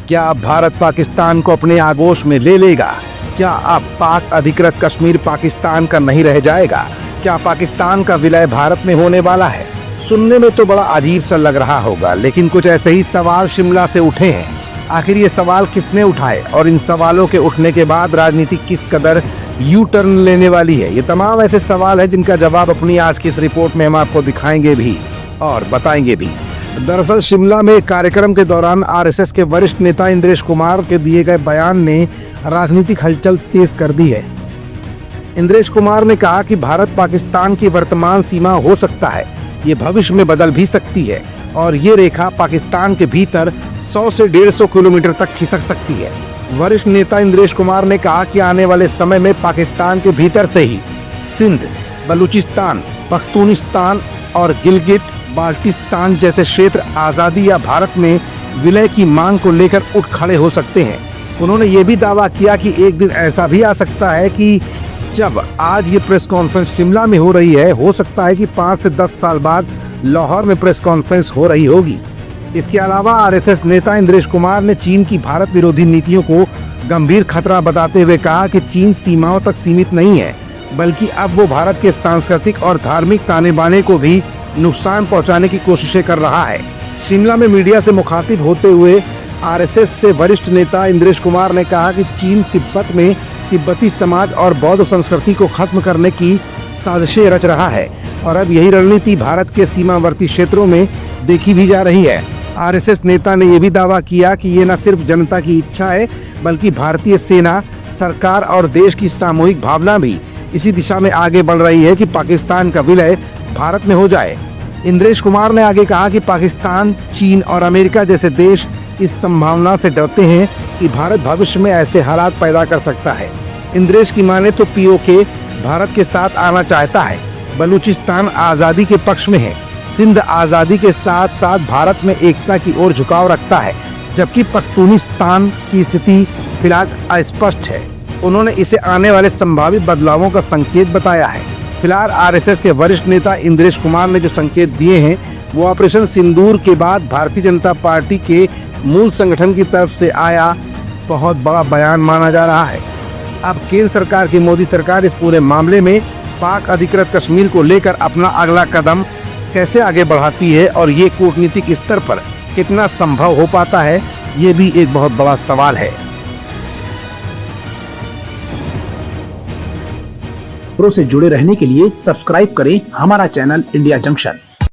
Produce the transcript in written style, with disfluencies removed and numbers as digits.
क्या अब भारत पाकिस्तान को अपने आगोश में ले लेगा? क्या अब पाक अधिकृत कश्मीर पाकिस्तान का नहीं रह जाएगा? क्या पाकिस्तान का विलय भारत में होने वाला है? सुनने में तो बड़ा अजीब सा लग रहा होगा, लेकिन कुछ ऐसे ही सवाल शिमला से उठे हैं। आखिर ये सवाल किसने उठाए और इन सवालों के उठने के बाद राजनीति किस कदर यू टर्न लेने वाली है? ये तमाम ऐसे सवाल हैं जिनका जवाब अपनी आज की इस रिपोर्ट में हम आपको दिखाएंगे भी और बताएंगे भी। दरअसल शिमला में एक कार्यक्रम के दौरान आरएसएस के वरिष्ठ नेता इंद्रेश कुमार के दिए गए बयान ने राजनीतिक हलचल तेज कर दी है। इंद्रेश कुमार ने कहा कि भारत पाकिस्तान की वर्तमान सीमा हो सकता है, ये भविष्य में बदल भी सकती है और ये रेखा पाकिस्तान के भीतर 100 से 150 किलोमीटर तक खिसक सकती है। वरिष्ठ नेता इंद्रेश कुमार ने कहा कि आने वाले समय में पाकिस्तान के भीतर से ही सिंध, बलूचिस्तान, पख्तूनिस्तान और गिलगिट बाल्टिस्तान जैसे क्षेत्र आज़ादी या भारत में विलय की मांग को लेकर उठ खड़े हो सकते हैं। उन्होंने ये भी दावा किया कि एक दिन ऐसा भी आ सकता है कि जब आज ये प्रेस कॉन्फ्रेंस शिमला में हो रही है, हो सकता है कि 5 से 10 साल बाद लाहौर में प्रेस कॉन्फ्रेंस हो रही होगी। इसके अलावा आरएसएस नेता इंद्रेश कुमार ने चीन की भारत विरोधी नीतियों को गंभीर खतरा बताते हुए कहा कि चीन सीमाओं तक सीमित नहीं है, बल्कि अब वो भारत के सांस्कृतिक और धार्मिक ताने बाने को भी नुकसान पहुंचाने की कोशिशें कर रहा है। शिमला में मीडिया से मुखातिब होते हुए आरएसएस से वरिष्ठ नेता इंद्रेश कुमार ने कहा कि चीन तिब्बत में तिब्बती समाज और बौद्ध संस्कृति को खत्म करने की साजिशें रच रहा है और अब यही रणनीति भारत के सीमावर्ती क्षेत्रों में देखी भी जा रही है। आरएसएस नेता ने यह भी दावा किया कि ये न सिर्फ जनता की इच्छा है, बल्कि भारतीय सेना, सरकार और देश की सामूहिक भावना भी इसी दिशा में आगे बढ़ रही है कि पाकिस्तान का विलय भारत में हो जाए। इंद्रेश कुमार ने आगे कहा कि पाकिस्तान, चीन और अमेरिका जैसे देश इस संभावना से डरते हैं कि भारत भविष्य में ऐसे हालात पैदा कर सकता है। इंद्रेश की माने तो पीओके भारत के साथ आना चाहता है, बलूचिस्तान आज़ादी के पक्ष में है, सिंध आज़ादी के साथ साथ भारत में एकता की ओर झुकाव रखता है, जबकि पख्तूनिस्तान की स्थिति फिलहाल अस्पष्ट है। उन्होंने इसे आने वाले संभावित बदलावों का संकेत बताया है। फिलहाल आरएसएस के वरिष्ठ नेता इंद्रेश कुमार ने जो संकेत दिए हैं वो ऑपरेशन सिंदूर के बाद भारतीय जनता पार्टी के मूल संगठन की तरफ से आया बहुत बड़ा बयान माना जा रहा है। अब केंद्र सरकार की मोदी सरकार इस पूरे मामले में पाक अधिकृत कश्मीर को लेकर अपना अगला कदम कैसे आगे बढ़ाती है और ये कूटनीतिक स्तर पर कितना संभव हो पाता है, ये भी एक बहुत बड़ा सवाल है। खबरों से जुड़े रहने के लिए सब्सक्राइब करें हमारा चैनल इंडिया जंक्शन।